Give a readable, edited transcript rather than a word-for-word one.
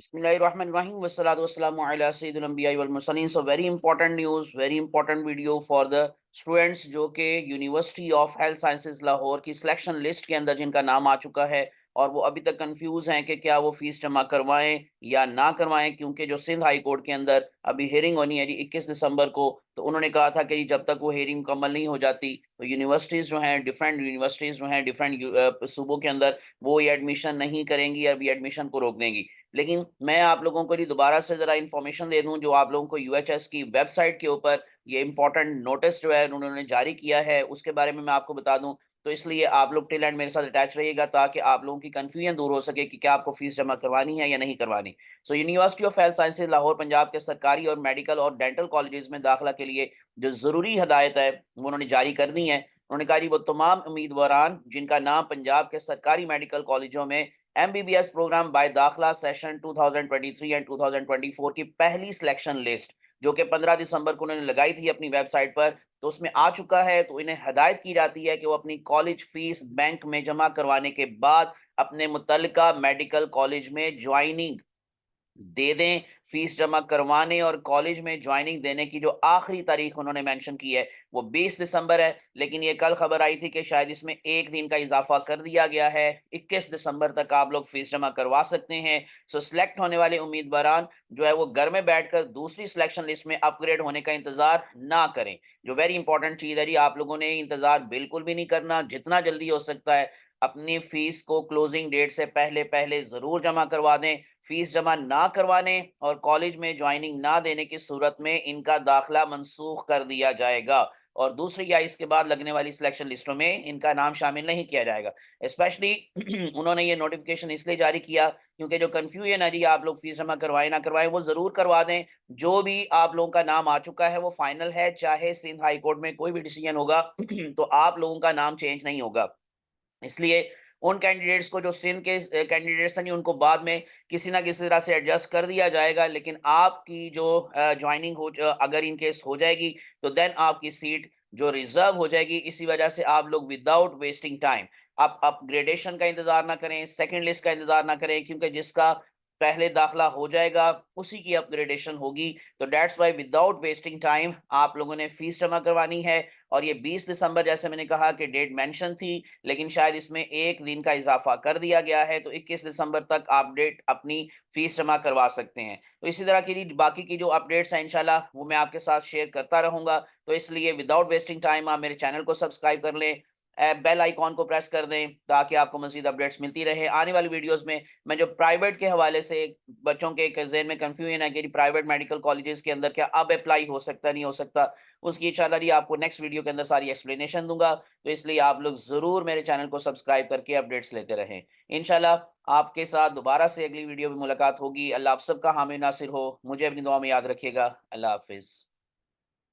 Bismillahirrahmanirrahim. Wassalatu wassalamu ala sayyidil anbiya'i wal mursalin. So very important news, very important video for the students जो कि university of health sciences Lahore की selection list के अंदर जिनका नाम आ चुका है और वो अभी तक कंफ्यूज हैं कि क्या वो फीस जमा करवाएं या ना करवाएं, क्योंकि जो सिंध हाई कोर्ट के अंदर अभी हेयरिंग होनी है जी 21 दिसंबर को, तो उन्होंने कहा था कि जब तक वो हेयरिंग मुकम्मल नहीं हो जाती तो यूनिवर्सिटीज़ जो हैं, डिफरेंट यूनिवर्सिटीज़ जो हैं डिफरेंट सूबों के अंदर, वो ये एडमिशन नहीं करेंगी, अभी एडमिशन को रोक देंगी। लेकिन मैं आप लोगों को दोबारा से ज़रा इन्फॉर्मेशन दे दूं, जो आप लोगों को यूएचएस की वेबसाइट के ऊपर ये इंपॉर्टेंट नोटिस जो है उन्होंने जारी किया है उसके बारे में मैं आपको बता दूं। तो इसलिए आप लोग टिल एंड मेरे साथ अटैच रहिएगा ताकि आप लोगों की कंफ्यूजन दूर हो सके कि क्या आपको फीस जमा करवानी है या नहीं करवानी। So university of health sciences Lahore Punjab के सरकारी और मेडिकल और डेंटल कॉलेजेस में दाखिला के लिए जो ज़रूरी हदायत है वो उन्होंने जारी कर दी है। उन्होंने कहा जी वो तमाम उम्मीदवारान जिनका नाम पंजाब के सरकारी मेडिकल कॉलेजों में एमबीबीएस प्रोग्राम बाय दाखिला सेशन 2023 एंड 2024 की पहली सिलेक्शन लिस्ट जो कि 15 दिसंबर को उन्होंने लगाई थी अपनी वेबसाइट पर, तो उसमें आ चुका है। तो इन्हें हदायत की जाती है कि वो अपनी कॉलेज फीस बैंक में जमा करवाने के बाद अपने मुतल्लिका मेडिकल कॉलेज में ज्वाइनिंग दे दें। फीस जमा करवाने और कॉलेज में ज्वाइनिंग देने की जो आखिरी तारीख उन्होंने मेंशन की है वो 20 दिसंबर है, लेकिन ये कल खबर आई थी कि शायद इसमें एक दिन का इजाफा कर दिया गया है, 21 दिसंबर तक आप लोग फीस जमा करवा सकते हैं। सो सिलेक्ट होने वाले उम्मीदवार जो है वो घर में बैठकर दूसरी सिलेक्शन लिस्ट में अपग्रेड होने का इंतजार ना करें। जो वेरी इंपॉर्टेंट चीज है जी, आप लोगों ने इंतजार बिल्कुल भी नहीं करना, जितना जल्दी हो सकता है अपनी फीस को क्लोजिंग डेट से पहले पहले जरूर जमा करवा दें। फीस जमा ना करवाने और कॉलेज में ज्वाइनिंग ना देने की सूरत में इनका दाखिला मनसूख कर दिया जाएगा और दूसरी या इसके बाद लगने वाली सिलेक्शन लिस्टों में इनका नाम शामिल नहीं किया जाएगा। स्पेशली उन्होंने ये नोटिफिकेशन इसलिए जारी किया क्योंकि जो कंफ्यूजन है जी, आप लोग फीस जमा करवाएं ना करवाएं, वो जरूर करवा दें। जो भी आप लोगों का नाम आ चुका है वो फाइनल है, चाहे सिंध हाई कोर्ट में कोई भी डिसीजन होगा तो आप लोगों का नाम चेंज नहीं होगा। इसलिए उन कैंडिडेट्स को जो सिंध के कैंडिडेट्स हैं उनको बाद में किसी ना किसी तरह से एडजस्ट कर दिया जाएगा, लेकिन आपकी जो ज्वाइनिंग अगर इन केस हो जाएगी तो देन आपकी सीट जो रिजर्व हो जाएगी। इसी वजह से आप लोग विदाउट वेस्टिंग टाइम आप अपग्रेडेशन का इंतजार ना करें, सेकंड लिस्ट का इंतजार ना करें, क्योंकि जिसका पहले दाखला हो जाएगा उसी की अपग्रेडेशन होगी। तो that's why without wasting time आप लोगों ने फीस जमा करवानी है। और ये 20 दिसंबर जैसे मैंने कहा कि डेट मेंशन थी, लेकिन शायद इसमें एक दिन का इजाफा कर दिया गया है, तो 21 दिसंबर तक आप डेट अपनी फीस जमा करवा सकते हैं। तो इसी तरह की बाकी की जो अपडेट्स हैं इंशाल्लाह वो मैं आपके साथ शेयर करता रहूंगा। तो इसलिए विदाउट वेस्टिंग टाइम आप मेरे चैनल को सब्सक्राइब कर लें, बेल आइकॉन को प्रेस कर दें ताकि आपको मजीद अपडेट्स मिलती रहे। आने वाली वीडियोस में मैं जो प्राइवेट के हवाले से बच्चों के एक ज़हन में कंफ्यूजन है कि प्राइवेट मेडिकल कॉलेजेस के अंदर क्या अब अप्लाई हो सकता नहीं हो सकता, उसकी इंशाल्लाह जी आपको नेक्स्ट वीडियो के अंदर सारी एक्सप्लेनेशन दूंगा। तो इसलिए आप लोग ज़रूर मेरे चैनल को सब्सक्राइब करके अपडेट्स लेते रहें। इंशाल्लाह आपके साथ दोबारा से अगली वीडियो में मुलाकात होगी। अल्लाह आप सबका हामी नासिर हो। मुझे अपनी दुआ में याद रखिएगा। अल्लाह हाफिज़।